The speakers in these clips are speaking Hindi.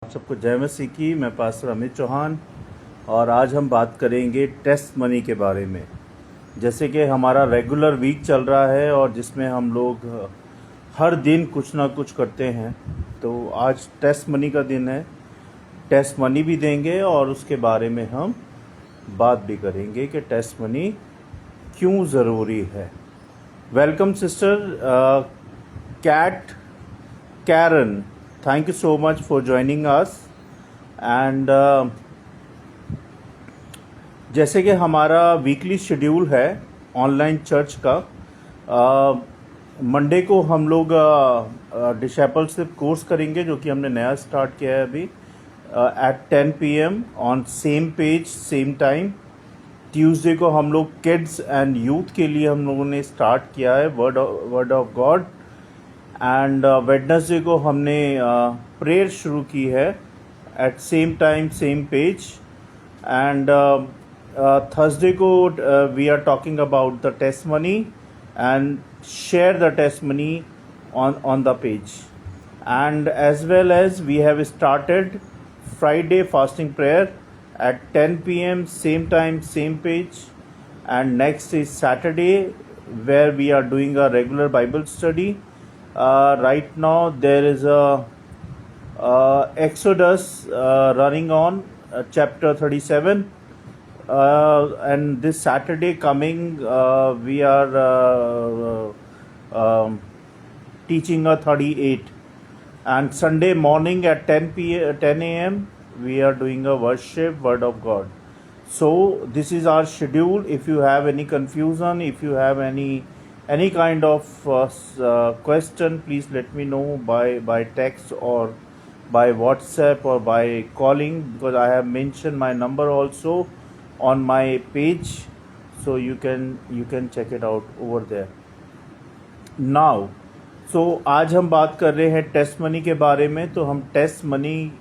सबको जय मसीह की। मैं पास्टर अमित चौहान और आज हम बात करेंगे टेस्ट मनी के बारे में। जैसे कि हमारा रेगुलर वीक चल रहा है और जिसमें हम लोग हर दिन कुछ ना कुछ करते हैं, तो आज टेस्ट मनी का दिन है। टेस्ट मनी भी देंगे और उसके बारे में हम बात भी करेंगे कि टेस्ट मनी क्यों ज़रूरी है। Welcome sister Cat Karen, thank you so much for joining us and जैसे कि हमारा वीकली शेड्यूल है ऑनलाइन चर्च का, मंडे को हम लोग डिसेपल्सशिप कोर्स करेंगे जो कि हमने नया स्टार्ट किया है अभी at 10 PM on same page same time. Tuesday को हम लोग किड्स एंड यूथ के लिए हम लोगों ने स्टार्ट किया है word of God and Wednesday को हमने प्रेयर शुरू की है at same time same page and Thursday को we are talking about the testimony and share the testimony on the page and as well as we have started Friday fasting prayer at 10 PM same time same page and next is Saturday where we are doing a regular Bible study. Right now there is a Exodus running on chapter 37 and this Saturday coming we are teaching a 38 and Sunday morning at 10 AM we are doing a worship word of God. So this is our schedule. If you have any confusion, if you have any kind of question, please let me know by text or by WhatsApp or by calling, because I have mentioned my number also on my page, so you can check it out over there. Now, so आज हम बात कर रहे हैं टेस्ट मनी के बारे में। तो हम टेस्ट मनी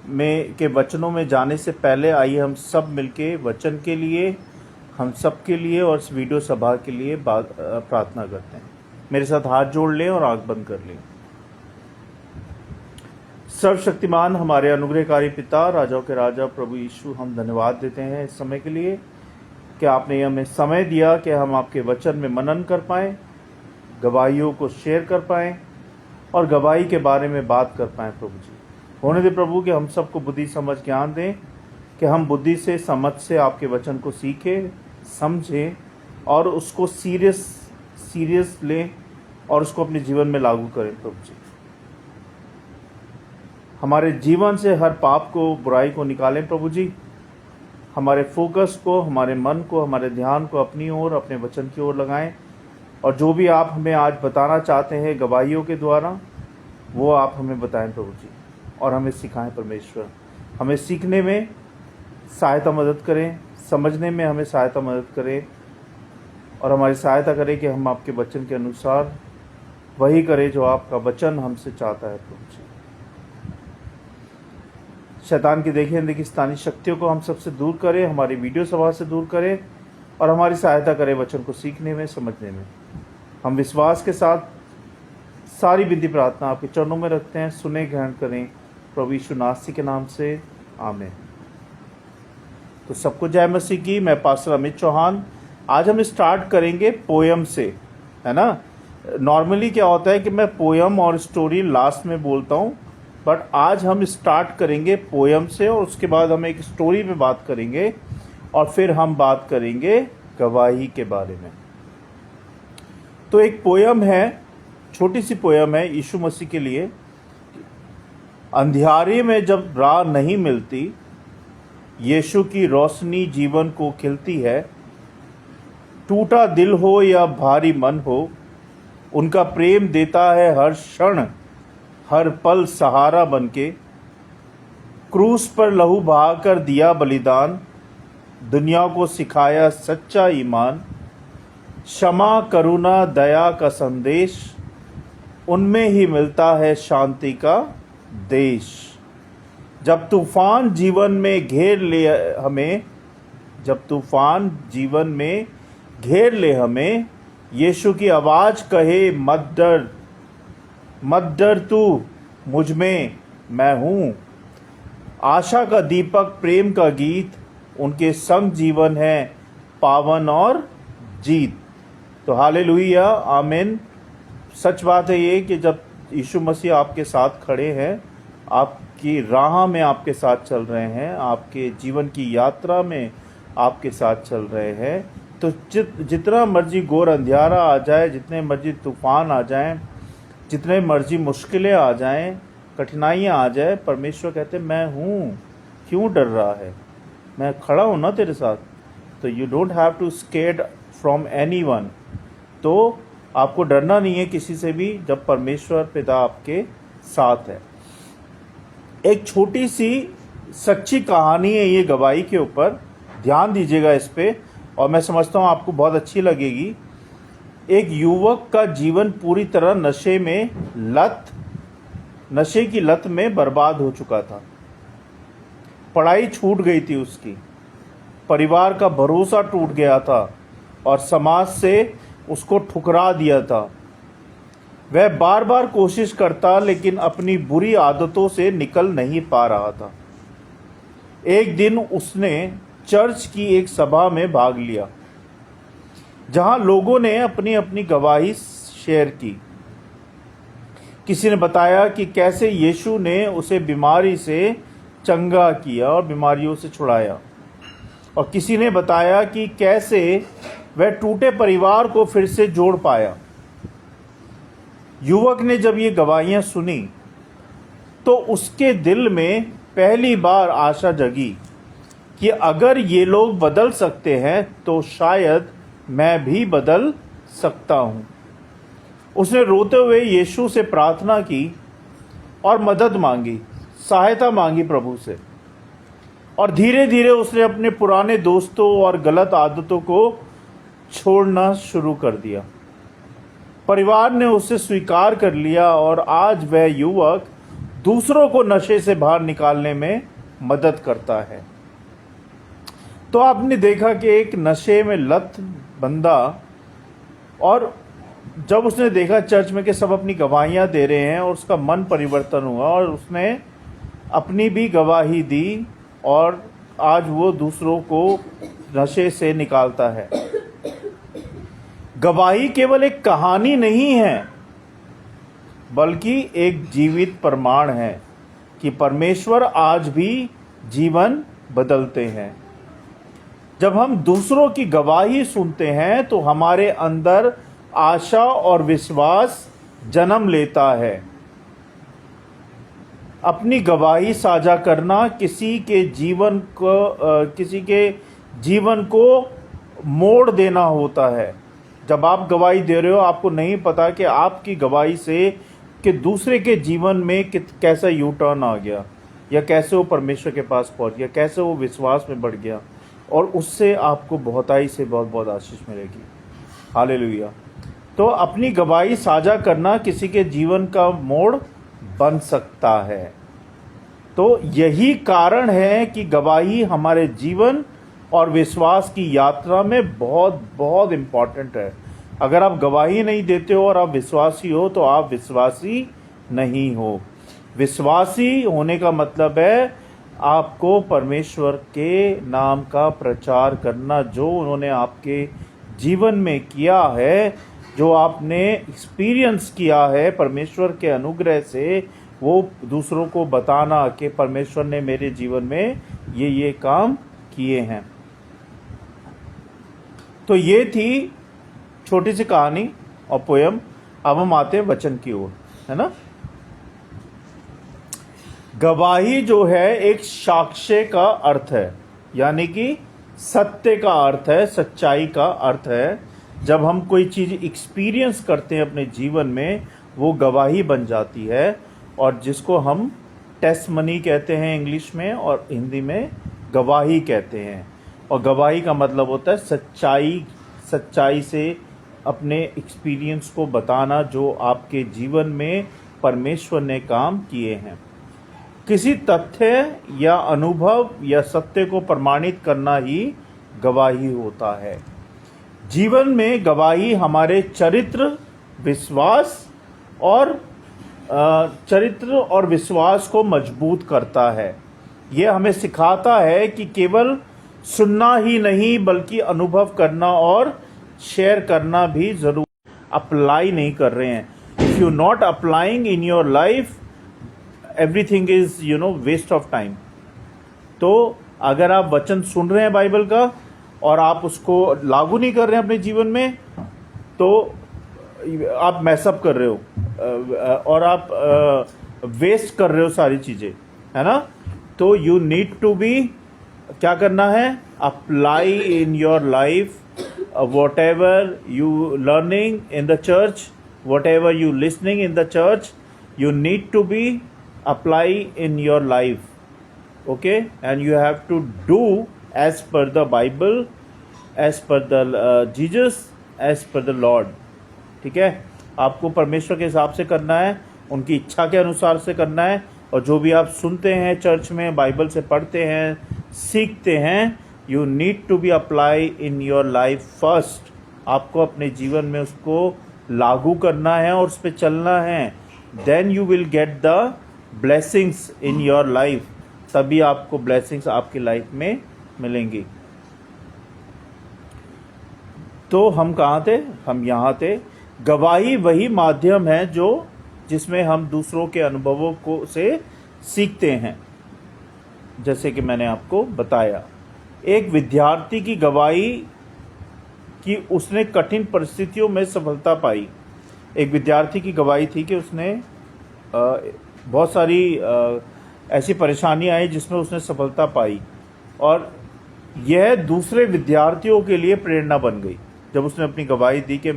में के वचनों में जाने से पहले आइए हम सब मिलके वचन के लिए, हम सब के लिए और इस वीडियो सभा के लिए प्रार्थना करते हैं। मेरे साथ हाथ जोड़ लें और आंख बंद कर लें। सर्वशक्तिमान हमारे अनुग्रहकारी पिता, राजाओं के राजा प्रभु यीशु, हम धन्यवाद देते हैं इस समय के लिए कि आपने हमें समय दिया कि हम आपके वचन में मनन कर पाएं, गवाहियों को शेयर कर पाएं और गवाही के बारे में बात कर पाएं। प्रभु जी, होने दे प्रभु कि हम सबको बुद्धि समझ ज्ञान दें, कि हम बुद्धि से समझ से आपके वचन को सीखें, समझें और उसको सीरियस लें और उसको अपने जीवन में लागू करें। प्रभु जी, हमारे जीवन से हर पाप को, बुराई को निकालें। प्रभु जी, हमारे फोकस को, हमारे मन को, हमारे ध्यान को अपनी ओर, अपने वचन की ओर लगाएं और जो भी आप हमें आज बताना चाहते हैं गवाहियों के द्वारा, वो आप हमें बताएं प्रभु जी, और हमें सिखाएं। परमेश्वर, हमें सीखने में सहायता मदद करें, समझने में हमें सहायता मदद करें और हमारी सहायता करें कि हम आपके वचन के अनुसार वही करें जो आपका वचन हमसे चाहता है। प्रभु जी, शैतान की देखी अनदेखी स्थानीय शक्तियों को हम सबसे दूर करें, हमारी वीडियो सभा से दूर करें और हमारी सहायता करें वचन को सीखने में, समझने में। हम विश्वास के साथ सारी विनती प्रार्थना आपके चरणों में रखते हैं, सुने ग्रहण करें प्रभु यीशु नासरी के नाम से, आमीन। तो सबको जय मसीह की। मैं पास्टर अमित चौहान। आज हम स्टार्ट करेंगे पोयम से, है ना। नॉर्मली क्या होता है कि मैं पोयम और स्टोरी लास्ट में बोलता हूँ, बट आज हम स्टार्ट करेंगे पोयम से और उसके बाद हम एक स्टोरी पे बात करेंगे और फिर हम बात करेंगे गवाही के बारे में। तो एक पोयम है, छोटी सी पोयम है यीशु मसीह के लिए। अंधियारे में जब राह नहीं मिलती, यीशु की रोशनी जीवन को खिलती है। टूटा दिल हो या भारी मन हो, उनका प्रेम देता है हर क्षण, हर पल सहारा बनके। क्रूस पर लहू बहाकर दिया बलिदान, दुनिया को सिखाया सच्चा ईमान। क्षमा, करुणा, दया का संदेश, उनमें ही मिलता है शांति का देश। जब तूफान जीवन में घेर ले हमें, जब तूफान जीवन में घेर ले हमें, यीशु की आवाज कहे मत डर, मत डर तू मुझ में मैं हूँ। आशा का दीपक, प्रेम का गीत, उनके संग जीवन है पावन और जीत। तो हालेलुया, आमीन। सच बात है ये कि जब यीशु मसीह आपके साथ खड़े हैं, आपकी राह में आपके साथ चल रहे हैं, आपके जीवन की यात्रा में आपके साथ चल रहे हैं, तो जितना मर्जी घोर अंधियारा आ जाए, जितने मर्जी तूफान आ जाएं, जितने मर्जी मुश्किलें आ जाएं, कठिनाइयाँ आ जाए, परमेश्वर कहते मैं हूँ, क्यों डर रहा है, मैं खड़ा हूँ ना तेरे साथ। तो you don't have to scared from anyone. तो आपको डरना नहीं है किसी से भी, जब परमेश्वर पिता आपके साथ है। एक छोटी सी सच्ची कहानी है ये गवाही के ऊपर, ध्यान दीजिएगा इस पे, और मैं समझता हूँ आपको बहुत अच्छी लगेगी। एक युवक का जीवन पूरी तरह नशे की लत में बर्बाद हो चुका था। पढ़ाई छूट गई थी उसकी, परिवार का भरोसा टूट गया था और समाज से उसको ठुकरा दिया था। वह बार बार कोशिश करता, लेकिन अपनी बुरी आदतों से निकल नहीं पा रहा था। एक दिन उसने चर्च की एक सभा में भाग लिया, जहां लोगों ने अपनी अपनी गवाही शेयर की। किसी ने बताया कि कैसे यीशु ने उसे बीमारी से चंगा किया और बीमारियों से छुड़ाया, और किसी ने बताया कि कैसे वह टूटे परिवार को फिर से जोड़ पाया। युवक ने जब ये गवाहियां सुनी तो उसके दिल में पहली बार आशा जगी कि अगर ये लोग बदल सकते हैं तो शायद मैं भी बदल सकता हूं। उसने रोते हुए यीशु से प्रार्थना की और मदद मांगी, सहायता मांगी प्रभु से, और धीरे धीरे उसने अपने पुराने दोस्तों और गलत आदतों को छोड़ना शुरू कर दिया। परिवार ने उसे स्वीकार कर लिया और आज वह युवक दूसरों को नशे से बाहर निकालने में मदद करता है। तो आपने देखा कि एक नशे में लत बंदा, और जब उसने देखा चर्च में कि सब अपनी गवाहियां दे रहे हैं और उसका मन परिवर्तन हुआ और उसने अपनी भी गवाही दी, और आज वो दूसरों को नशे से निकालता है। गवाही केवल एक कहानी नहीं है, बल्कि एक जीवित प्रमाण है कि परमेश्वर आज भी जीवन बदलते हैं। जब हम दूसरों की गवाही सुनते हैं तो हमारे अंदर आशा और विश्वास जन्म लेता है। अपनी गवाही साझा करना किसी के जीवन को मोड़ देना होता है। जब आप गवाही दे रहे हो, आपको नहीं पता कि आपकी गवाही से कि दूसरे के जीवन में कैसा यू टर्न आ गया, या कैसे वो परमेश्वर के पास पहुंच गया, कैसे वो विश्वास में बढ़ गया, और उससे आपको बहुताई से बहुत बहुत आशीष मिलेगी। हालेलुया। तो अपनी गवाही साझा करना किसी के जीवन का मोड़ बन सकता है। तो यही कारण है कि गवाही हमारे जीवन और विश्वास की यात्रा में बहुत बहुत इम्पॉर्टेंट है। अगर आप गवाही नहीं देते हो और आप विश्वासी हो, तो आप विश्वासी नहीं हो। विश्वासी होने का मतलब है आपको परमेश्वर के नाम का प्रचार करना, जो उन्होंने आपके जीवन में किया है, जो आपने एक्सपीरियंस किया है परमेश्वर के अनुग्रह से, वो दूसरों को बताना कि परमेश्वर ने मेरे जीवन में ये काम किए हैं। तो ये थी छोटी सी कहानी और पोयम। अब हम आते हैं वचन की ओर, है ना। गवाही जो है एक साक्ष्य का अर्थ है, यानी कि सत्य का अर्थ है, सच्चाई का अर्थ है। जब हम कोई चीज एक्सपीरियंस करते हैं अपने जीवन में, वो गवाही बन जाती है, और जिसको हम टेस्टमनी कहते हैं इंग्लिश में, और हिंदी में गवाही कहते हैं। और गवाही का मतलब होता है सच्चाई से अपने एक्सपीरियंस को बताना, जो आपके जीवन में परमेश्वर ने काम किए हैं। किसी तथ्य या अनुभव या सत्य को प्रमाणित करना ही गवाही होता है। जीवन में गवाही हमारे चरित्र और विश्वास को मजबूत करता है। ये हमें सिखाता है कि केवल सुनना ही नहीं बल्कि अनुभव करना और शेयर करना भी जरूर। अप्लाई नहीं कर रहे हैं। If you not applying in your life, everything is waste of time. तो अगर आप वचन सुन रहे हैं बाइबल का और आप उसको लागू नहीं कर रहे हैं अपने जीवन में, तो आप मैसअप कर रहे हो और आप वेस्ट कर रहे हो सारी चीजें, है ना। तो यू नीड टू बी, क्या करना है, apply in your life what ever you learning in the church, what ever you listening in the church, you need to be apply in your life, okay, and you have to do as per the Bible, as per the Jesus, as per the Lord। ठीक है, आपको परमेश्वर के हिसाब से करना है, उनकी इच्छा के अनुसार से करना है। और जो भी आप सुनते हैं चर्च में, बाइबल से पढ़ते हैं, सीखते हैं, you need to be apply in your life first. आपको अपने जीवन में उसको लागू करना है और उस पर चलना है। Then you will get the blessings in your life, तभी आपको ब्लेसिंग्स आपकी लाइफ में मिलेंगी। तो हम कहाँ थे, हम यहाँ थे। गवाही वही माध्यम है जिसमें हम दूसरों के अनुभवों को से सीखते हैं। जैसे कि मैंने आपको बताया, एक विद्यार्थी की गवाही कि उसने कठिन परिस्थितियों में सफलता पाई। एक विद्यार्थी की गवाही थी कि उसने बहुत सारी ऐसी परेशानियां आई जिसमें उसने सफलता पाई, और यह दूसरे विद्यार्थियों के लिए प्रेरणा बन गई। जब उसने अपनी गवाही दी कि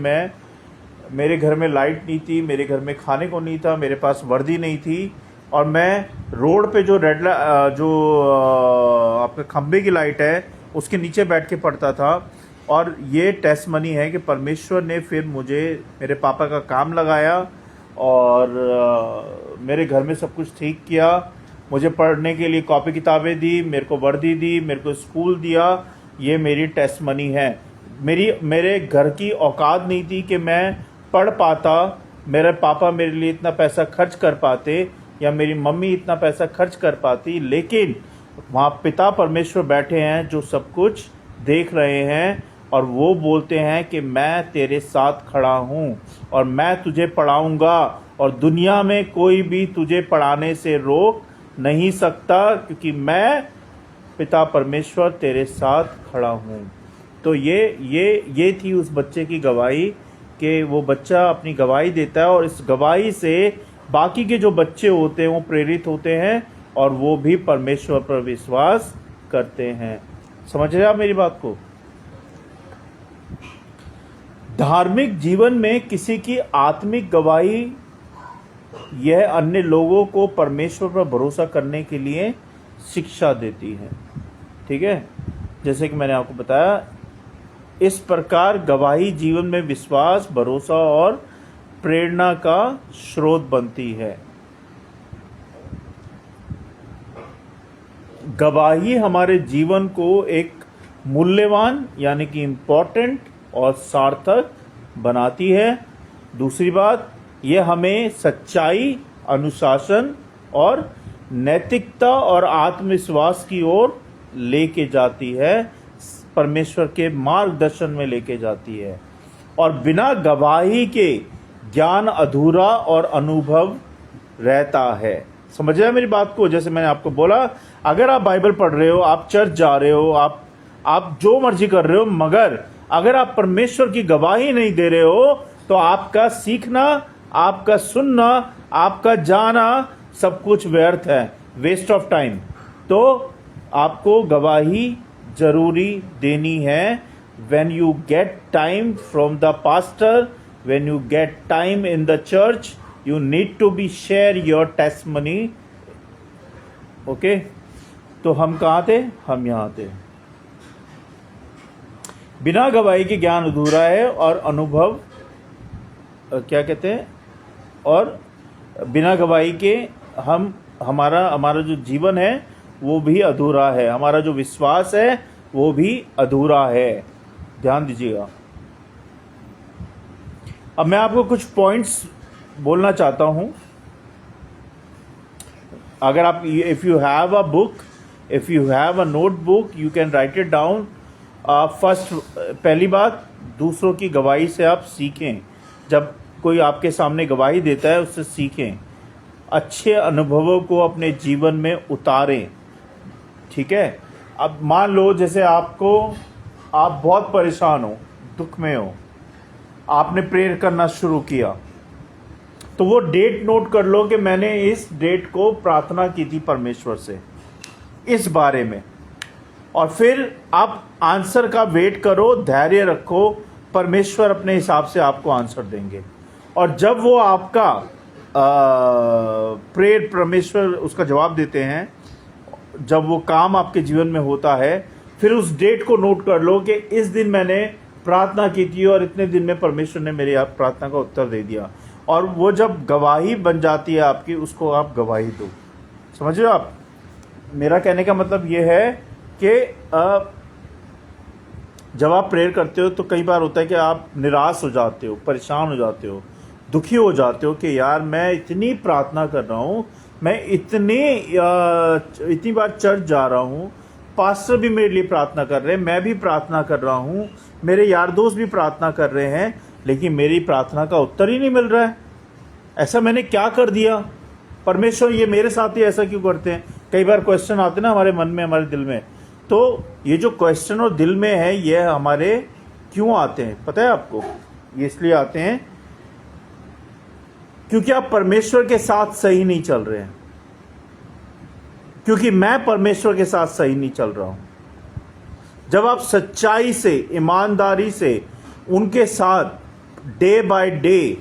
मेरे घर में लाइट नहीं थी, मेरे घर में खाने को नहीं था, मेरे पास वर्दी नहीं थी, और मैं रोड पे जो आपके खंबे की लाइट है उसके नीचे बैठ के पढ़ता था, और ये टेस्टमनी है कि परमेश्वर ने फिर मुझे मेरे पापा का काम लगाया और मेरे घर में सब कुछ ठीक किया, मुझे पढ़ने के लिए कॉपी किताबें दी, मेरे को वर्दी दी, मेरे को स्कूल दिया। ये मेरी टेस्टमनी है। मेरे घर की औकात नहीं थी कि मैं पढ़ पाता, मेरे पापा मेरे लिए इतना पैसा खर्च कर पाते या मेरी मम्मी इतना पैसा खर्च कर पाती, लेकिन वहाँ पिता परमेश्वर बैठे हैं जो सब कुछ देख रहे हैं, और वो बोलते हैं कि मैं तेरे साथ खड़ा हूँ और मैं तुझे पढ़ाऊँगा, और दुनिया में कोई भी तुझे पढ़ाने से रोक नहीं सकता, क्योंकि मैं पिता परमेश्वर तेरे साथ खड़ा हूँ। तो ये थी उस बच्चे की गवाही कि वो बच्चा अपनी गवाही देता है, और इस गवाही से बाकी के जो बच्चे होते हैं वो प्रेरित होते हैं और वो भी परमेश्वर पर विश्वास करते हैं। समझ रहे आप मेरी बात को। धार्मिक जीवन में किसी की आत्मिक गवाही यह अन्य लोगों को परमेश्वर पर भरोसा करने के लिए शिक्षा देती है। ठीक है, जैसे कि मैंने आपको बताया, इस प्रकार गवाही जीवन में विश्वास, भरोसा और प्रेरणा का स्रोत बनती है। गवाही हमारे जीवन को एक मूल्यवान यानी कि इम्पोर्टेंट और सार्थक बनाती है। दूसरी बात, यह हमें सच्चाई, अनुशासन और नैतिकता और आत्मविश्वास की ओर लेके जाती है, परमेश्वर के मार्गदर्शन में लेके जाती है। और बिना गवाही के ज्ञान अधूरा और अनुभव रहता है। समझ रहे हैं मेरी बात को। जैसे मैंने आपको बोला, अगर आप बाइबल पढ़ रहे हो, आप चर्च जा रहे हो, आप जो मर्जी कर रहे हो, मगर अगर आप परमेश्वर की गवाही नहीं दे रहे हो तो आपका सीखना, आपका सुनना, आपका जाना सब कुछ व्यर्थ है, वेस्ट ऑफ टाइम। तो आपको गवाही जरूरी देनी है। When you get time from the pastor, when you get time in the church, you need to be share your testimony। Okay, तो हम कहाँ थे, हम यहाँ थे। बिना गवाही के ज्ञान अधूरा है और अनुभव क्या कहते हैं, और बिना गवाही के हमारा जो जीवन है वो भी अधूरा है, हमारा जो विश्वास है वो भी अधूरा है। ध्यान दीजिएगा। अब मैं आपको कुछ पॉइंट्स बोलना चाहता हूं। अगर आप, if you have a book if you have a notebook you can write it down. First, पहली बात, दूसरों की गवाही से आप सीखें। जब कोई आपके सामने गवाही देता है उससे सीखें, अच्छे अनुभवों को अपने जीवन में उतारें। ठीक है। अब मान लो जैसे आप बहुत परेशान हो, दुख में हो, आपने प्रेयर करना शुरू किया, तो वो डेट नोट कर लो कि मैंने इस डेट को प्रार्थना की थी परमेश्वर से इस बारे में, और फिर आप आंसर का वेट करो, धैर्य रखो, परमेश्वर अपने हिसाब से आपको आंसर देंगे। और जब वो आपका प्रेयर परमेश्वर उसका जवाब देते हैं, जब वो काम आपके जीवन में होता है, फिर उस डेट को नोट कर लो कि इस दिन मैंने प्रार्थना की थी और इतने दिन में परमेश्वर ने मेरी प्रार्थना का उत्तर दे दिया। और वो जब गवाही बन जाती है आपकी, उसको आप गवाही दो। समझ रहे हो आप? मेरा कहने का मतलब ये है कि जब आप प्रेयर करते हो तो कई बार होता है कि आप निराश हो जाते हो, परेशान हो जाते हो, दुखी हो जाते हो कि यार मैं इतनी प्रार्थना कर रहा हूँ, मैं इतनी बार चर्च जा रहा हूँ, पास्टर भी मेरे लिए प्रार्थना कर रहे हैं, मैं भी प्रार्थना कर रहा हूँ, मेरे यार दोस्त भी प्रार्थना कर रहे हैं, लेकिन मेरी प्रार्थना का उत्तर ही नहीं मिल रहा है। ऐसा मैंने क्या कर दिया? परमेश्वर ये मेरे साथ ही ऐसा क्यों करते हैं? कई बार क्वेश्चन आते हैं ना हमारे मन में, हमारे दिल में। तो ये जो क्वेश्चन और दिल में है, ये हमारे क्यों आते हैं पता है आपको? ये इसलिए आते हैं क्योंकि आप परमेश्वर के साथ सही नहीं चल रहे हैं, क्योंकि मैं परमेश्वर के साथ सही नहीं चल रहा हूं। जब आप सच्चाई से, ईमानदारी से उनके साथ डे बाय डे,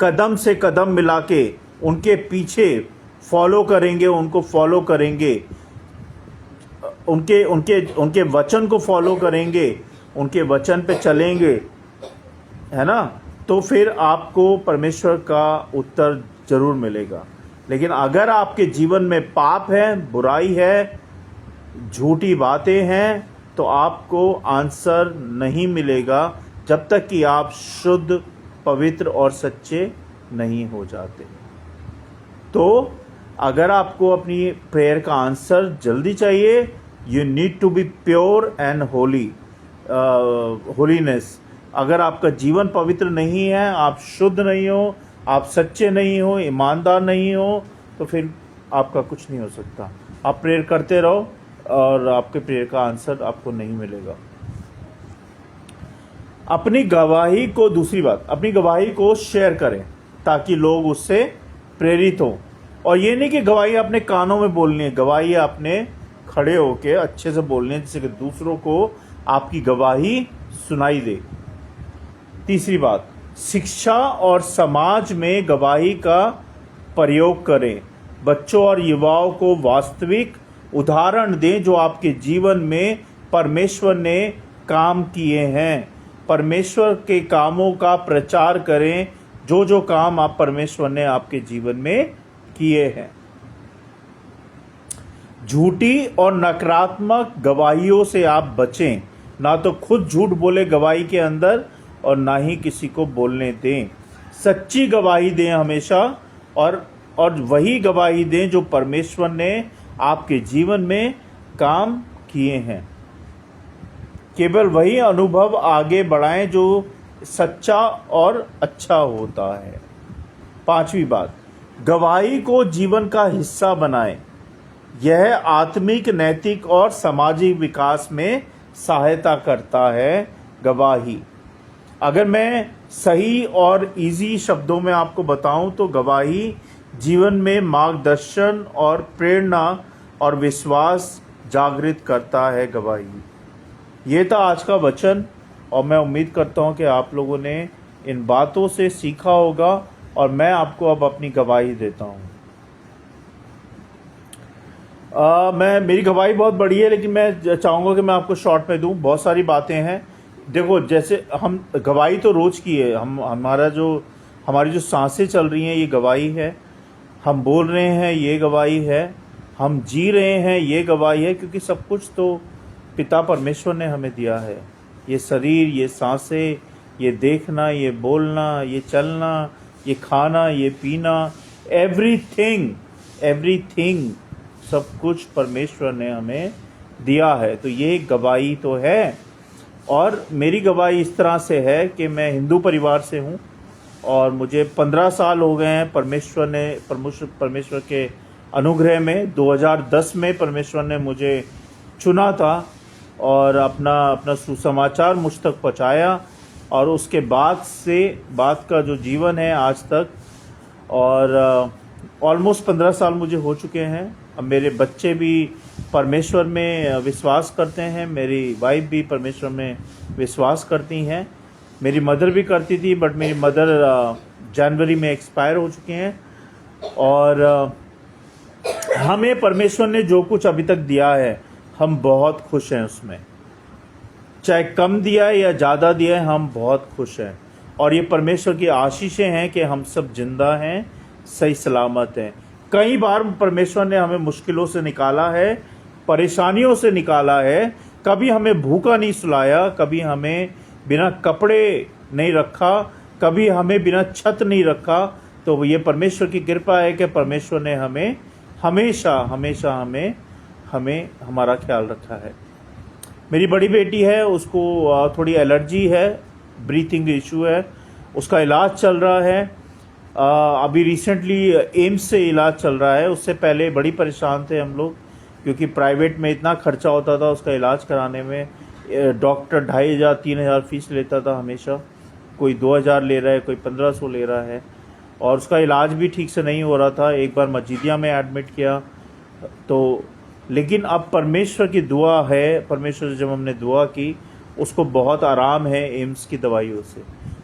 कदम से कदम मिला के उनके पीछे फॉलो करेंगे, उनको फॉलो करेंगे, उनके उनके उनके वचन को फॉलो करेंगे, उनके वचन पे चलेंगे, है ना, तो फिर आपको परमेश्वर का उत्तर जरूर मिलेगा। लेकिन अगर आपके जीवन में पाप है, बुराई है, झूठी बातें हैं, तो आपको आंसर नहीं मिलेगा जब तक कि आप शुद्ध, पवित्र और सच्चे नहीं हो जाते। तो अगर आपको अपनी प्रेयर का आंसर जल्दी चाहिए, you need to be pure and holiness. अगर आपका जीवन पवित्र नहीं है, आप शुद्ध नहीं हो, आप सच्चे नहीं हो, ईमानदार नहीं हो, तो फिर आपका कुछ नहीं हो सकता। आप प्रेयर करते रहो और आपके प्रेयर का आंसर आपको नहीं मिलेगा। अपनी गवाही को, दूसरी बात, अपनी गवाही को शेयर करें ताकि लोग उससे प्रेरित हों। और ये नहीं कि गवाही अपने कानों में बोलनी है, गवाही आपने खड़े होके अच्छे से बोलनी है, जिससे कि दूसरों को आपकी गवाही सुनाई दे। तीसरी बात, शिक्षा और समाज में गवाही का प्रयोग करें। बच्चों और युवाओं को वास्तविक उदाहरण दें जो आपके जीवन में परमेश्वर ने काम किए हैं। परमेश्वर के कामों का प्रचार करें, जो जो काम आप परमेश्वर ने आपके जीवन में किए हैं। झूठी और नकारात्मक गवाहियों से आप बचें। ना तो खुद झूठ बोले गवाही के अंदर और ना ही किसी को बोलने दें। सच्ची गवाही दें हमेशा, और वही गवाही दें जो परमेश्वर ने आपके जीवन में काम किए हैं। केवल वही अनुभव आगे बढ़ाएं जो सच्चा और अच्छा होता है। पांचवी बात, गवाही को जीवन का हिस्सा बनाएं। यह आत्मिक, नैतिक और सामाजिक विकास में सहायता करता है। गवाही, अगर मैं सही और इजी शब्दों में आपको बताऊं तो गवाही जीवन में मार्गदर्शन और प्रेरणा और विश्वास जागृत करता है। गवाही। ये था आज का वचन, और मैं उम्मीद करता हूं कि आप लोगों ने इन बातों से सीखा होगा, और मैं आपको अब अपनी गवाही देता हूं। मेरी गवाही बहुत बड़ी है, लेकिन मैं चाहूँगा कि मैं आपको शॉर्ट में दूं। बहुत सारी बातें हैं। देखो, जैसे हम गवाही तो रोज़ की है, हमारी जो सांसें चल रही हैं ये गवाही है, हम बोल रहे हैं ये गवाही है, हम जी रहे हैं ये गवाही है, क्योंकि सब कुछ तो पिता परमेश्वर ने हमें दिया है। ये शरीर, ये सांसें, ये देखना, ये बोलना, ये चलना, ये खाना, ये पीना, एवरीथिंग सब कुछ परमेश्वर ने हमें दिया है। तो ये गवाही तो है। और मेरी गवाही इस तरह से है कि मैं हिंदू परिवार से हूँ और मुझे 15 साल हो गए हैं परमेश्वर के अनुग्रह में। 2010 में परमेश्वर ने मुझे चुना था और अपना सुसमाचार मुझ तक पहुँचाया, और उसके बाद का जो जीवन है आज तक, और ऑलमोस्ट 15 साल मुझे हो चुके हैं। अब मेरे बच्चे भी परमेश्वर में विश्वास करते हैं, मेरी वाइफ भी परमेश्वर में विश्वास करती हैं। मेरी मदर भी करती थी, बट मेरी मदर जनवरी में एक्सपायर हो चुके हैं। और हमें परमेश्वर ने जो कुछ अभी तक दिया है, हम बहुत खुश हैं उसमें। चाहे कम दिया है या ज़्यादा दिया है, हम बहुत खुश हैं। और ये परमेश्वर की आशीषें हैं कि हम सब जिंदा हैं, सही सलामत हैं। कई बार परमेश्वर ने हमें मुश्किलों से निकाला है, परेशानियों से निकाला है। कभी हमें भूखा नहीं सुलाया, कभी हमें बिना कपड़े नहीं रखा, कभी हमें बिना छत नहीं रखा। तो ये परमेश्वर की कृपा है कि परमेश्वर ने हमें हमेशा हमें हमारा ख्याल रखा है। मेरी बड़ी बेटी है, उसको थोड़ी एलर्जी है, ब्रीथिंग इशू है, उसका इलाज चल रहा है। अभी रिसेंटली एम्स से इलाज चल रहा है। उससे पहले बड़ी परेशान थे हम लोग, क्योंकि प्राइवेट में इतना खर्चा होता था उसका इलाज कराने में। डॉक्टर 2,500 3,000 फीस लेता था हमेशा। कोई 2,000 ले रहा है, कोई 1,500 ले रहा है, और उसका इलाज भी ठीक से नहीं हो रहा था। एक बार मस्जिदिया में एडमिट किया। तो लेकिन अब परमेश्वर की दुआ है, परमेश्वर से जब हमने दुआ की, उसको बहुत आराम है एम्स की दवाइयों से।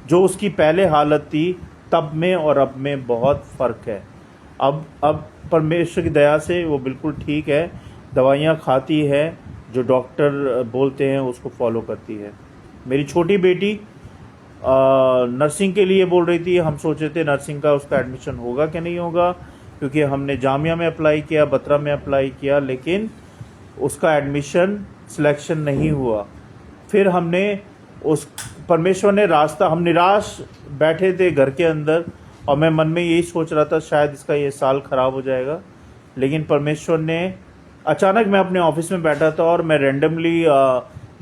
जो उसकी पहले हालत थी तब में और अब में बहुत फ़र्क है। अब परमेश्वर की दया से वो बिल्कुल ठीक है, दवाइयाँ खाती है, जो डॉक्टर बोलते हैं उसको फॉलो करती है। मेरी छोटी बेटी नर्सिंग के लिए बोल रही थी। हम सोच रहे थे नर्सिंग का उसका एडमिशन होगा कि नहीं होगा, क्योंकि हमने जामिया में अप्लाई किया, बत्रा में अप्लाई किया, लेकिन उसका एडमिशन सिलेक्शन नहीं हुआ। फिर हमने उस परमेश्वर ने रास्ता, हम निराश बैठे थे घर के अंदर, और मैं मन में यही सोच रहा था शायद इसका ये साल ख़राब हो जाएगा। लेकिन परमेश्वर ने अचानक, मैं अपने ऑफिस में बैठा था और मैं रैंडमली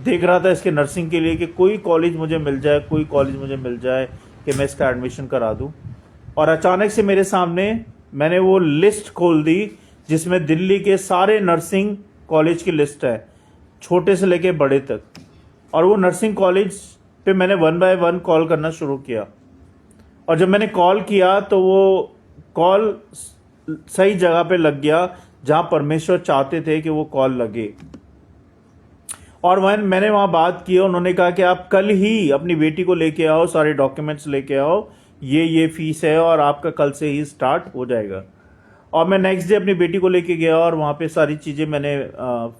देख रहा था इसके नर्सिंग के लिए कि कोई कॉलेज मुझे मिल जाए कि मैं इसका एडमिशन करा दूं। और अचानक से मेरे सामने मैंने वो लिस्ट खोल दी जिसमें दिल्ली के सारे नर्सिंग कॉलेज की लिस्ट है, छोटे से लेके बड़े तक। और वो नर्सिंग कॉलेज पे मैंने 1 बाय 1 कॉल करना शुरू किया। और जब मैंने कॉल किया तो वो कॉल सही जगह पे लग गया जहां परमेश्वर चाहते थे कि वो कॉल लगे। और मैंने वहाँ बात की, उन्होंने कहा कि आप कल ही अपनी बेटी को लेके आओ, सारे डॉक्यूमेंट्स लेके आओ, ये फीस है और आपका कल से ही स्टार्ट हो जाएगा। और मैं नेक्स्ट डे अपनी बेटी को लेके गया और वहाँ पे सारी चीज़ें मैंने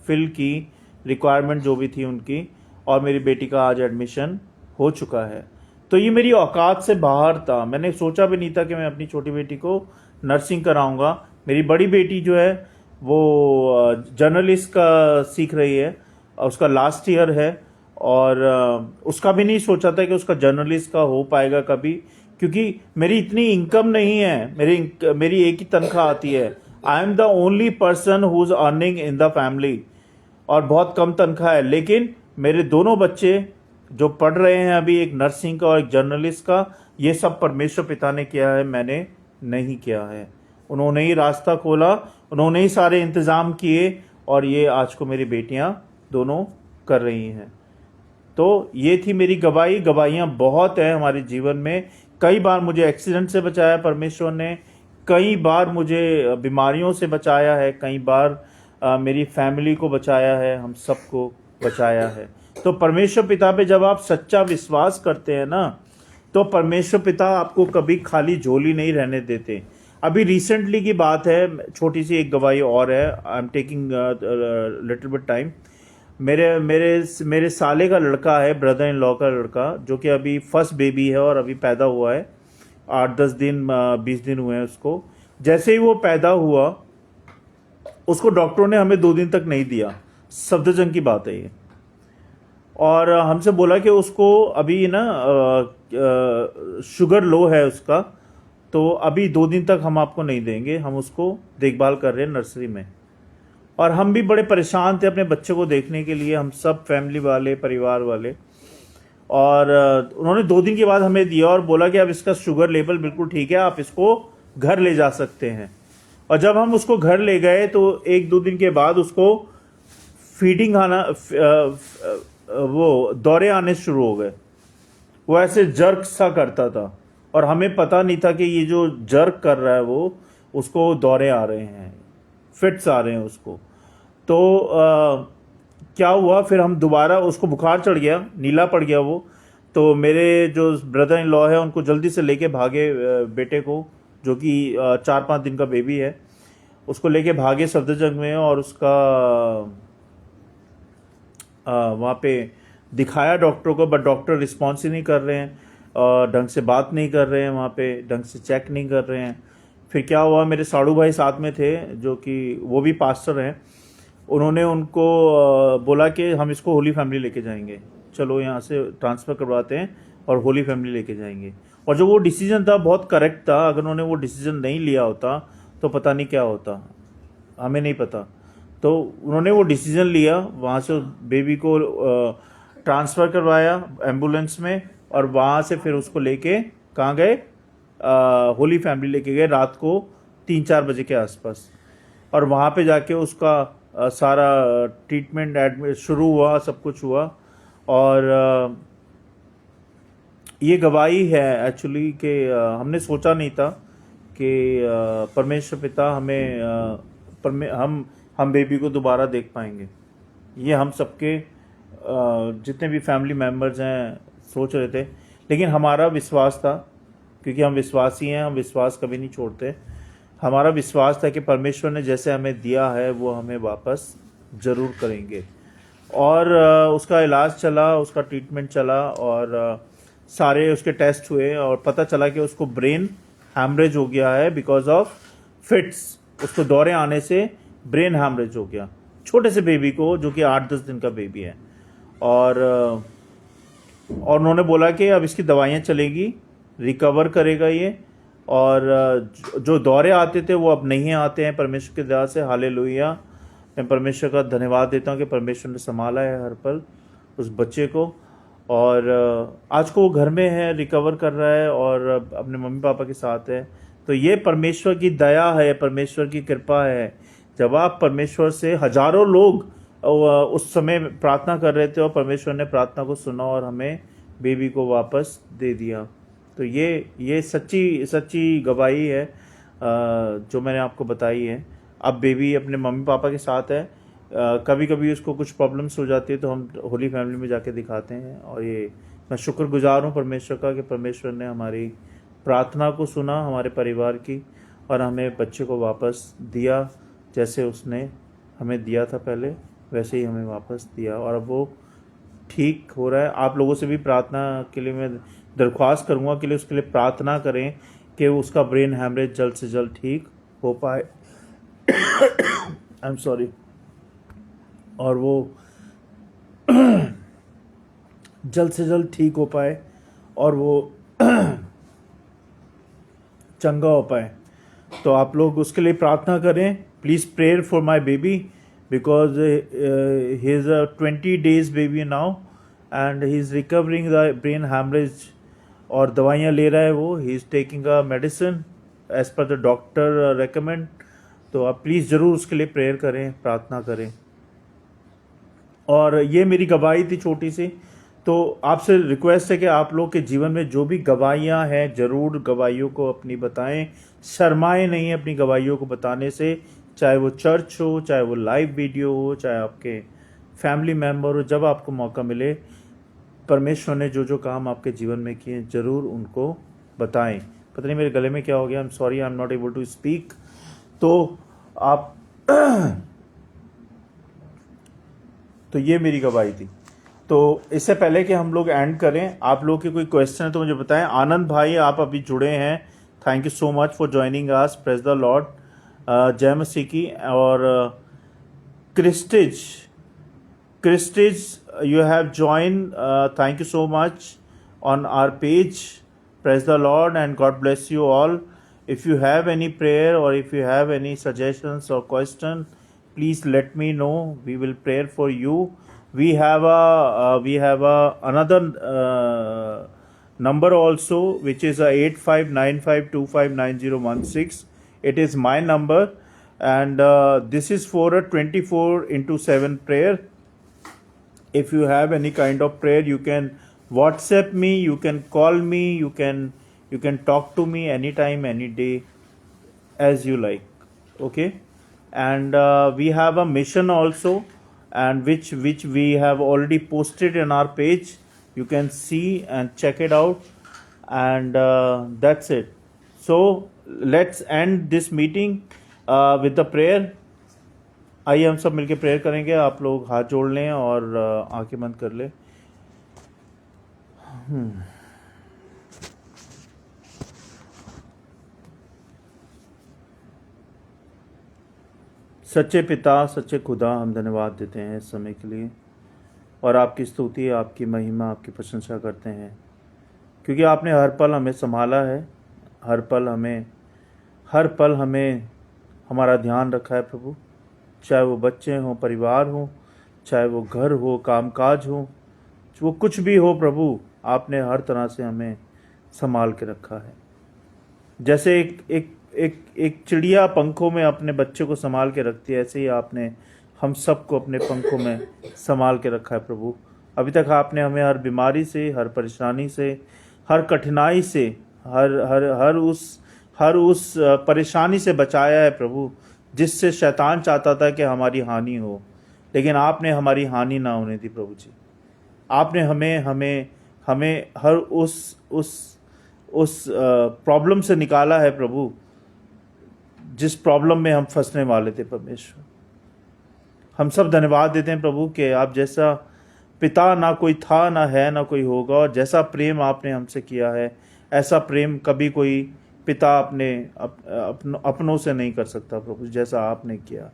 फिल की, रिक्वायरमेंट जो भी थी उनकी, और मेरी बेटी का आज एडमिशन हो चुका है। तो ये मेरी औकात से बाहर था। मैंने सोचा भी नहीं था कि मैं अपनी छोटी बेटी को नर्सिंग कराऊंगा। मेरी बड़ी बेटी जो है वो जर्नलिस्ट का सीख रही है, उसका लास्ट ईयर है, और उसका भी नहीं सोचा था कि उसका जर्नलिस्ट का हो पाएगा कभी, क्योंकि मेरी इतनी इनकम नहीं है। मेरी एक ही तनख्वाह आती है। I am the only person who is earning in the family, और बहुत कम तनख्वाह है। लेकिन मेरे दोनों बच्चे जो पढ़ रहे हैं अभी, एक नर्सिंग का और एक जर्नलिस्ट का, ये सब परमेश्वर पिता ने किया है, मैंने नहीं किया है। उन्होंने ही रास्ता खोला, उन्होंने ही सारे इंतज़ाम किए, और ये आज को मेरी बेटियां दोनों कर रही हैं। तो ये थी मेरी गवाही। गवाहियाँ बहुत हैं हमारे जीवन में। कई बार मुझे एक्सीडेंट से बचाया परमेश्वर ने, कई बार मुझे बीमारियों से बचाया है, कई बार मेरी फैमिली को बचाया है, हम सबको बचाया है। तो परमेश्वर पिता पे जब आप सच्चा विश्वास करते हैं ना, तो परमेश्वर पिता आपको कभी खाली झोली नहीं रहने देते। अभी रिसेंटली की बात है, छोटी सी एक गवाही और है, I am taking little bit time. मेरे साले का लड़का है, ब्रदर इन लॉ का लड़का, जो कि अभी फर्स्ट बेबी है और अभी पैदा हुआ है, 8-10 दिन 20 दिन हुए हैं उसको। जैसे ही वो पैदा हुआ, उसको डॉक्टरों ने हमें 2 दिन तक नहीं दिया। सफदरजंग की बात है ये। और हमसे बोला कि उसको अभी ना शुगर लो है उसका, तो अभी 2 दिन तक हम आपको नहीं देंगे, हम उसको देखभाल कर रहे हैं नर्सरी में। और हम भी बड़े परेशान थे अपने बच्चे को देखने के लिए, हम सब फैमिली वाले, परिवार वाले। और उन्होंने 2 दिन के बाद हमें दिया और बोला कि अब इसका शुगर लेवल बिल्कुल ठीक है, आप इसको घर ले जा सकते हैं। और जब हम उसको घर ले गए तो 1-2 दिन के बाद उसको फीडिंग आना, वो दौरे आने शुरू हो गए। वो ऐसे जर्क सा करता था और हमें पता नहीं था कि ये जो जर्क कर रहा है वो उसको दौरे आ रहे हैं, फिट्स आ रहे हैं उसको। तो क्या हुआ, फिर हम दोबारा, उसको बुखार चढ़ गया, नीला पड़ गया वो। तो मेरे जो ब्रदर इन लॉ है उनको जल्दी से लेके भागे, बेटे को जो कि 4-5 दिन का बेबी है, उसको लेके भागे सफदरजंग में। और उसका वहाँ पे दिखाया डॉक्टर को, बट डॉक्टर रिस्पॉन्स ही नहीं कर रहे हैं और ढंग से बात नहीं कर रहे हैं, वहाँ पे ढंग से चेक नहीं कर रहे हैं। फिर क्या हुआ, मेरे साड़ू भाई साथ में थे जो कि वो भी पास्टर हैं। उन्होंने उनको बोला कि हम इसको होली फैमिली लेके जाएंगे, चलो यहाँ से ट्रांसफ़र करवाते हैं और होली फैमिली लेके जाएंगे। और जो वो डिसीजन था बहुत करेक्ट था। अगर उन्होंने वो डिसीजन नहीं लिया होता तो पता नहीं क्या होता, हमें नहीं पता। तो उन्होंने वो डिसीजन लिया, वहाँ से बेबी को ट्रांसफ़र करवाया एम्बुलेंस में और वहाँ से फिर उसको लेके कहाँ गए, होली फैमिली लेके गए रात को 3-4 बजे के आसपास। और वहाँ पे जाके उसका सारा ट्रीटमेंट एडमिट शुरू हुआ, सब कुछ हुआ। और ये गवाही है एक्चुअली कि हमने सोचा नहीं था कि परमेश्वर पिता हमें हम बेबी को दोबारा देख पाएंगे। ये हम सबके जितने भी फैमिली मेम्बर्स हैं सोच रहे थे, लेकिन हमारा विश्वास था, क्योंकि हम विश्वासी हैं, हम विश्वास कभी नहीं छोड़ते। हमारा विश्वास था कि परमेश्वर ने जैसे हमें दिया है वो हमें वापस ज़रूर करेंगे। और उसका इलाज चला, उसका ट्रीटमेंट चला और सारे उसके टेस्ट हुए और पता चला कि उसको ब्रेन हैमरेज हो गया है बिकॉज ऑफ फिट्स। उसको दौरे आने से ब्रेन हैमरेज हो गया, छोटे से बेबी को जो कि 8-10 दिन का बेबी है। और उन्होंने बोला कि अब इसकी दवाइयाँ चलेगी, रिकवर करेगा ये। और जो दौरे आते थे वो अब नहीं आते हैं परमेश्वर की दया से, हालेलुया। मैं परमेश्वर का धन्यवाद देता हूँ कि परमेश्वर ने संभाला है हर पल उस बच्चे को। और आज को वो घर में है, रिकवर कर रहा है और अपने मम्मी पापा के साथ है। तो ये परमेश्वर की दया है, परमेश्वर की कृपा है। जब आप परमेश्वर से, हजारों लोग उस समय प्रार्थना कर रहे थे और परमेश्वर ने प्रार्थना को सुना और हमें बेबी को वापस दे दिया। तो ये सच्ची गवाही है जो मैंने आपको बताई है। अब बेबी अपने मम्मी पापा के साथ है। कभी कभी उसको कुछ प्रॉब्लम्स हो जाती है तो हम होली फैमिली में जाके दिखाते हैं। और ये मैं शुक्रगुजार हूँ परमेश्वर का कि परमेश्वर ने हमारी प्रार्थना को सुना, हमारे परिवार की, और हमें बच्चे को वापस दिया। जैसे उसने हमें दिया था पहले वैसे ही हमें वापस दिया और अब वो ठीक हो रहा है। आप लोगों से भी प्रार्थना के लिए मैं दरख्वास्त करूँगा कि उसके लिए प्रार्थना करें कि उसका ब्रेन हैमरेज जल्द से जल्द ठीक हो पाए। आई एम सॉरी। और वो जल्द से जल्द ठीक हो पाए और वो चंगा हो पाए। तो आप लोग उसके लिए प्रार्थना करें। Please prayer for my baby because he is a 20 days baby now and he is recovering the brain haemorrhage. और दवाइयाँ ले रहा है वो, he is taking a medicine as per the doctor recommend. तो आप प्लीज़ ज़रूर उसके लिए प्रेयर करें, प्रार्थना करें। और ये मेरी गवाही थी छोटी सी। तो आपसे रिक्वेस्ट है कि आप लोग के जीवन में जो भी गवाहियाँ हैं ज़रूर गवाहियों को अपनी बताएं, शर्माएं नहीं अपनी गवाहियों को बताने से, चाहे वो चर्च हो, चाहे वो लाइव वीडियो हो, चाहे आपके फैमिली मेम्बर हो। जब आपको मौका मिले, परमेश्वर ने जो जो काम आपके जीवन में किए ज़रूर उनको बताएं। पता नहीं मेरे गले में क्या हो गया, I am sorry, I am not able to speak. तो आप तो ये मेरी गवाही थी। तो इससे पहले कि हम लोग एंड करें, आप लोग के कोई क्वेश्चन है तो मुझे बताएं। आनंद भाई, आप अभी जुड़े हैं, thank you so much for joining us, praise the Lord. जय मसीह की। और क्रिस्टिज you have joined, thank you so much on our page. Praise the Lord and God bless you all. If you have any prayer or if you have any suggestions or question, please let me know. We will pray for you. We have a another number also, which is 8595259016. It is my number, and this is for a 24/7 prayer. If you have any kind of prayer, you can WhatsApp me, you can call me, you can talk to me anytime, any day, as you like. Okay. And we have a mission also, and which we have already posted in our page. You can see and check it out, and that's it. So let's end this meeting with the prayer. आइए हम सब मिलके प्रेयर करेंगे. आप लोग हाथ जोड़ लें और आंखें बंद कर लें. सच्चे पिता, सच्चे खुदा, हम धन्यवाद देते हैं इस समय के लिए, और आपकी स्तुति, आपकी महिमा, आपकी प्रशंसा करते हैं, क्योंकि आपने हर पल हमें संभाला है. हर पल हमें हमारा ध्यान रखा है प्रभु. चाहे वो बच्चे हों, परिवार हो, चाहे वो घर हो, कामकाज हो, वो कुछ भी हो प्रभु, आपने हर तरह से हमें संभाल के रखा है. जैसे एक चिड़िया पंखों में अपने बच्चे को संभाल के रखती है, ऐसे ही आपने हम सबको अपने पंखों में संभाल के रखा है प्रभु. अभी तक आपने हमें हर बीमारी से, हर परेशानी से, हर कठिनाई से, हर उस परेशानी से बचाया है प्रभु, जिससे शैतान चाहता था कि हमारी हानि हो, लेकिन आपने हमारी हानि ना होने दी प्रभु जी. आपने हमें हर उस प्रॉब्लम से निकाला है प्रभु, जिस प्रॉब्लम में हम फंसने वाले थे परमेश्वर. हम सब धन्यवाद देते हैं प्रभु कि आप जैसा पिता ना कोई था, ना है, ना कोई होगा, और जैसा प्रेम आपने हमसे किया है, ऐसा प्रेम कभी कोई पिता अपनों से नहीं कर सकता प्रभु, जैसा आपने किया है.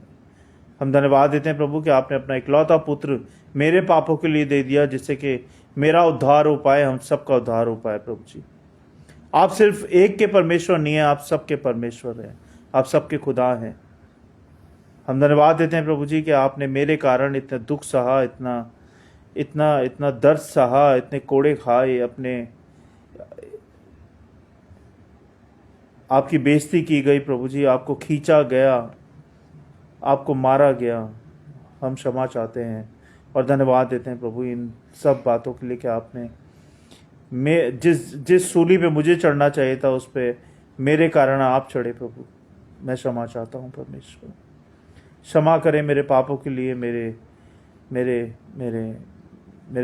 हम धन्यवाद देते हैं प्रभु कि आपने अपना इकलौता पुत्र मेरे पापों के लिए दे दिया, जिससे कि मेरा उद्धार हो पाए, हम सबका उद्धार हो पाए प्रभु जी. आप सिर्फ एक के परमेश्वर नहीं हैं, आप सबके परमेश्वर हैं, आप सबके खुदा हैं. हम धन्यवाद देते हैं प्रभु जी कि आपने मेरे कारण इतना दुख सहा, इतना दर्द सहा, इतने कोड़े खाए, अपने आपकी बेइज्जती की गई प्रभु जी, आपको खींचा गया, आपको मारा गया. हम क्षमा चाहते हैं और धन्यवाद देते हैं प्रभु इन सब बातों के लिए कि आपने जिस सूली पे मुझे चढ़ना चाहिए था, उस पे मेरे कारण आप चढ़े प्रभु. मैं क्षमा चाहता हूँ परमेश्वर. क्षमा करें मेरे पापों के लिए, मेरे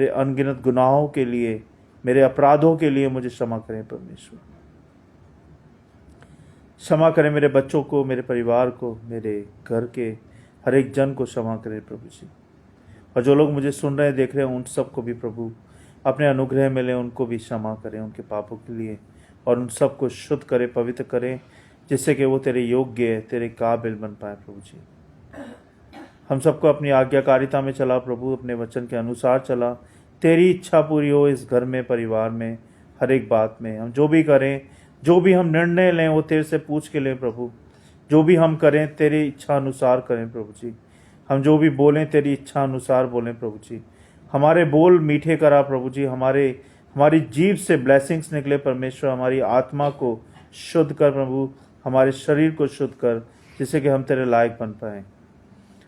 अनगिनत गुनाहों के लिए, मेरे अपराधों के लिए मुझे क्षमा करें परमेश्वर. क्षमा करें मेरे बच्चों को, मेरे परिवार को, मेरे घर के हर एक जन को क्षमा करें प्रभु जी. और जो लोग मुझे सुन रहे हैं, देख रहे हैं, उन सबको भी प्रभु अपने अनुग्रह मिले, उनको भी क्षमा करें उनके पापों के लिए, और उन सबको शुद्ध करें, पवित्र करें, जिससे कि वो तेरे योग्य, तेरे काबिल बन पाए प्रभु जी. हम सबको अपनी आज्ञाकारिता में चला प्रभु, अपने वचन के अनुसार चला. तेरी इच्छा पूरी हो इस घर में, परिवार में, हर एक बात में. हम जो भी करें, जो भी हम निर्णय लें, वो तेरे से पूछ के लें प्रभु. जो भी हम करें तेरी इच्छा अनुसार करें प्रभु जी. हम जो भी बोलें तेरी इच्छा अनुसार बोलें प्रभु जी. हमारे बोल मीठे करा प्रभु जी. हमारी जीभ से ब्लेसिंग्स निकले परमेश्वर. हमारी आत्मा को शुद्ध कर प्रभु, हमारे शरीर को शुद्ध कर, जिससे कि हम तेरे लायक बन पाएँ.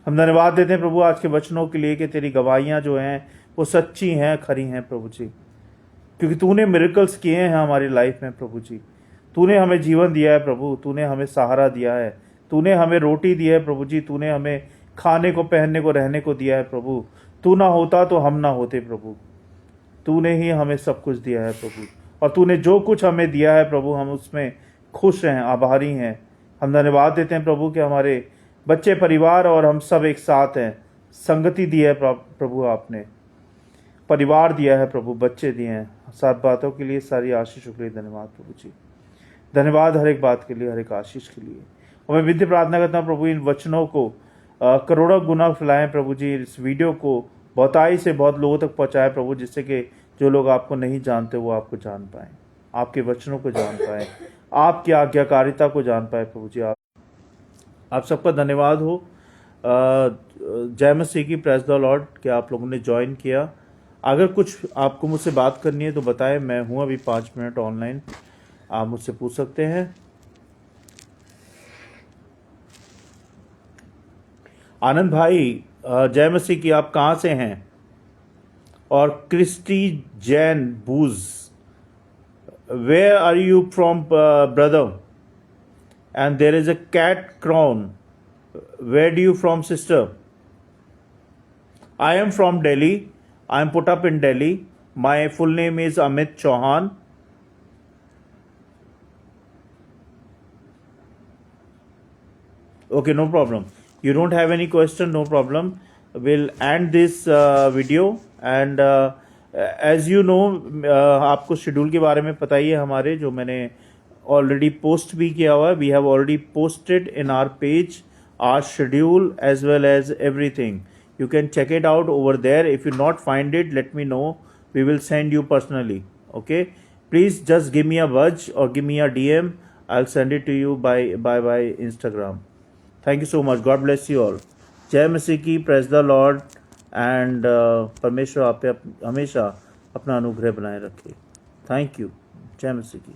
हम धन्यवाद देते हैं प्रभु आज के वचनों के लिए कि तेरी गवाहियाँ जो हैं वो सच्ची हैं, खरी हैं प्रभु जी, क्योंकि तूने मिरेकल्स किए हैं हमारी लाइफ में प्रभु जी. तूने हमें जीवन दिया है प्रभु, तूने हमें सहारा दिया है, तूने हमें रोटी दी है प्रभु जी, तूने हमें खाने को, पहनने को, रहने को दिया है प्रभु. तू ना होता तो हम ना होते प्रभु. तूने ही हमें सब कुछ दिया है प्रभु, और तूने जो कुछ हमें दिया है प्रभु, हम उसमें खुश हैं, आभारी हैं. हम धन्यवाद देते हैं प्रभु कि हमारे बच्चे, परिवार और हम सब एक साथ हैं. संगति दी है प्रभु, आपने परिवार दिया है प्रभु, बच्चे दिए हैं. सब बातों के लिए, सारी आशीषों के लिए धन्यवाद प्रभु जी. धन्यवाद हर एक बात के लिए, हर एक आशीष के लिए. और मैं विनती प्रार्थना करता हूँ प्रभु, इन वचनों को करोड़ों गुना फैलाएं प्रभु जी. इस वीडियो को बहुताई से बहुत लोगों तक पहुँचाएं प्रभु, जिससे कि जो लोग आपको नहीं जानते वो आपको जान पाएँ, आपके वचनों को जान पाएँ, आपकी आज्ञाकारिता को जान पाए प्रभु जी. आप सबका धन्यवाद हो. जय मसीह की, प्रेज द लॉर्ड। क्या आप लोगों ने ज्वाइन किया? अगर कुछ आपको मुझसे बात करनी है तो बताएं, मैं हूं अभी 5 मिनट ऑनलाइन, आप मुझसे पूछ सकते हैं। आनंद भाई, जय मसीह की, आप कहाँ से हैं? और Christy Jane Booz, where are you from brother? And there is a Cat Crown, where do you from sister? I am from Delhi. I am put up in Delhi. My full name is Amit Chauhan. Okay, no problem. You don't have any question, no problem. We'll end this video and as you know, आपको शेड्यूल के बारे में पता ही है हमारे, जो मैंने ऑलरेडी पोस्ट भी किया हुआ है. We have already posted in our page our schedule as well as everything. You can check it out over there. If you not find it, let me know. We will send you personally. Okay, please just give me a buzz or give me a DM. I'll send it to you by Instagram. Thank you so much. God bless you all. जय मसीह की, प्रेज द लॉर्ड एंड परमेश्वर आप पे हमेशा अपना अनुग्रह बनाए रखे. Thank you. जय मसीह की.